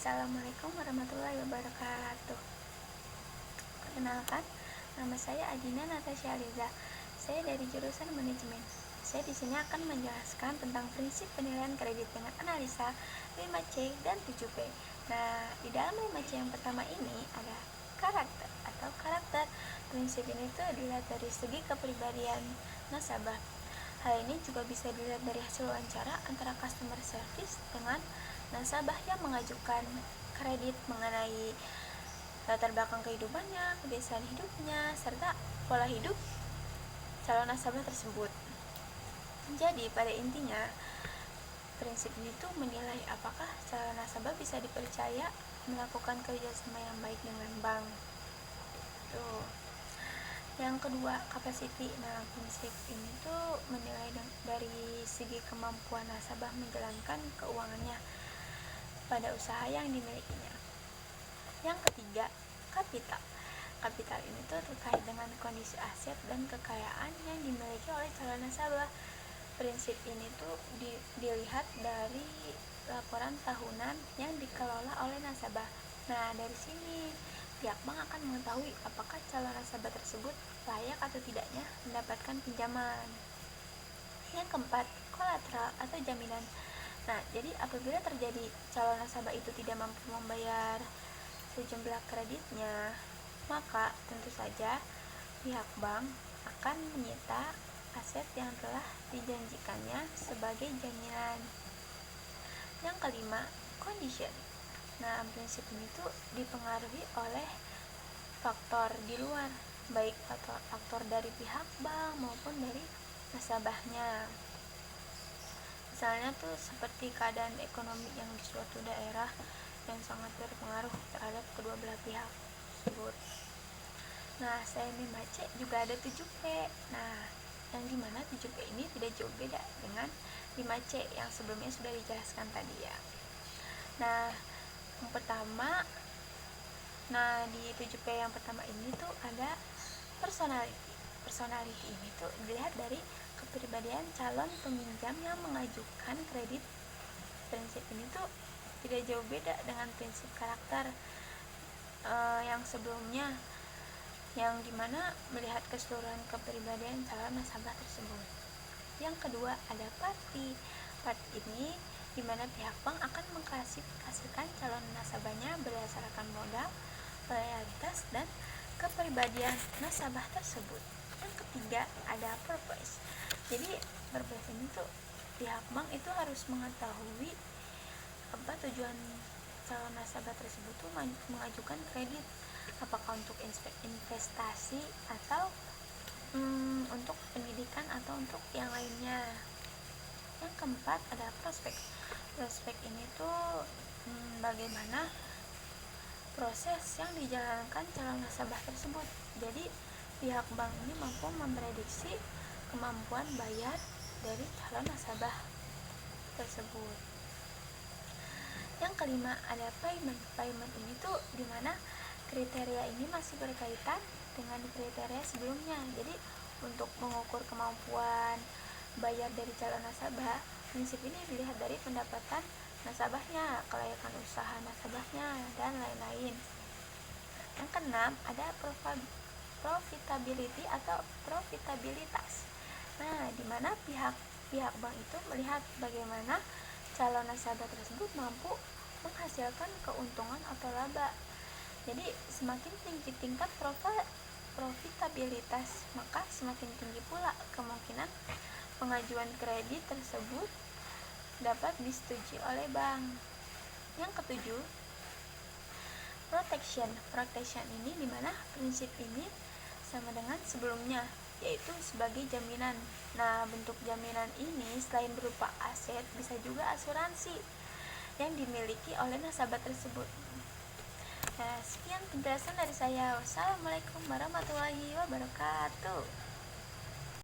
Assalamualaikum warahmatullahi wabarakatuh. Perkenalkan, nama saya Adina Natasha Aliza. Saya dari jurusan manajemen. Saya di sini akan menjelaskan tentang prinsip penilaian kredit dengan analisa 5C dan 7P. Nah, di dalam 5C yang pertama ini ada karakter atau karakter. Prinsip ini tuh dilihat dari segi kepribadian nasabah. Hal ini juga bisa dilihat dari hasil wawancara antara customer service dengan nasabah yang mengajukan kredit mengenai latar belakang kehidupannya, kebiasaan hidupnya, serta pola hidup calon nasabah tersebut. Jadi pada intinya prinsip ini tuh menilai apakah calon nasabah bisa dipercaya melakukan kerjasama yang baik dengan bank. Tuh. Yang kedua, capacity. Nah, prinsip ini tuh menilai dari segi kemampuan nasabah menjalankan keuangannya pada usaha yang dimilikinya. Yang ketiga, kapital. Kapital ini tuh terkait dengan kondisi aset dan kekayaan yang dimiliki oleh calon nasabah. Prinsip ini tuh dilihat dari laporan tahunan yang dikelola oleh nasabah. Nah, dari sini pihak bank akan mengetahui apakah calon nasabah tersebut layak atau tidaknya mendapatkan pinjaman. Yang keempat, kolateral atau jaminan. Nah, jadi apabila terjadi calon nasabah itu tidak mampu membayar sejumlah kreditnya, maka tentu saja pihak bank akan menyita aset yang telah dijanjikannya sebagai jaminan. Yang kelima, condition. Nah, prinsip ini tuh dipengaruhi oleh faktor di luar, baik faktor dari pihak bank maupun dari nasabahnya. Misalnya tuh seperti keadaan ekonomi yang di suatu daerah yang sangat berpengaruh terhadap kedua belah pihak tersebut. Nah, saya membaca juga ada 7P. Nah, yang dimana 7P ini tidak jauh beda dengan 5C yang sebelumnya sudah dijelaskan tadi ya. Nah, yang pertama, di 7P yang pertama ini tuh ada personality. Personality ini tuh dilihat dari kepribadian calon peminjam yang mengajukan kredit. Prinsip ini tuh tidak jauh beda dengan prinsip karakter yang sebelumnya, yang dimana melihat keseluruhan kepribadian calon nasabah tersebut. Yang kedua ada party. Party ini dimana pihak bank akan mengklasifikasikan calon nasabahnya berdasarkan modal, loyalitas, dan kepribadian nasabah tersebut. Yang ketiga ada purpose. Jadi purpose ini tuh pihak bank itu harus mengetahui apa tujuan calon nasabah tersebut tuh mengajukan kredit, apakah untuk investasi atau untuk pendidikan atau untuk yang lainnya. Yang keempat ada prospek. Prospek ini tuh bagaimana proses yang dijalankan calon nasabah tersebut. Jadi pihak bank ini mampu memprediksi kemampuan bayar dari calon nasabah tersebut. Yang kelima ada payment. Payment ini tuh dimana kriteria ini masih berkaitan dengan kriteria sebelumnya. Jadi untuk mengukur kemampuan bayar dari calon nasabah, prinsip ini dilihat dari pendapatan nasabahnya, kelayakan usaha nasabahnya, dan lain-lain. Yang keenam ada profitability atau profitabilitas. Nah, dimana pihak bank itu melihat bagaimana calon nasabah tersebut mampu menghasilkan keuntungan atau laba. Jadi semakin tinggi tingkat profitabilitas, maka semakin tinggi pula kemungkinan pengajuan kredit tersebut dapat disetujui oleh bank. Yang ketujuh, protection. Protection ini dimana prinsip ini sama dengan sebelumnya, yaitu sebagai jaminan. Nah, bentuk jaminan ini selain berupa aset, bisa juga asuransi yang dimiliki oleh nasabah tersebut. Nah, sekian penjelasan dari saya. Wassalamualaikum warahmatullahi wabarakatuh.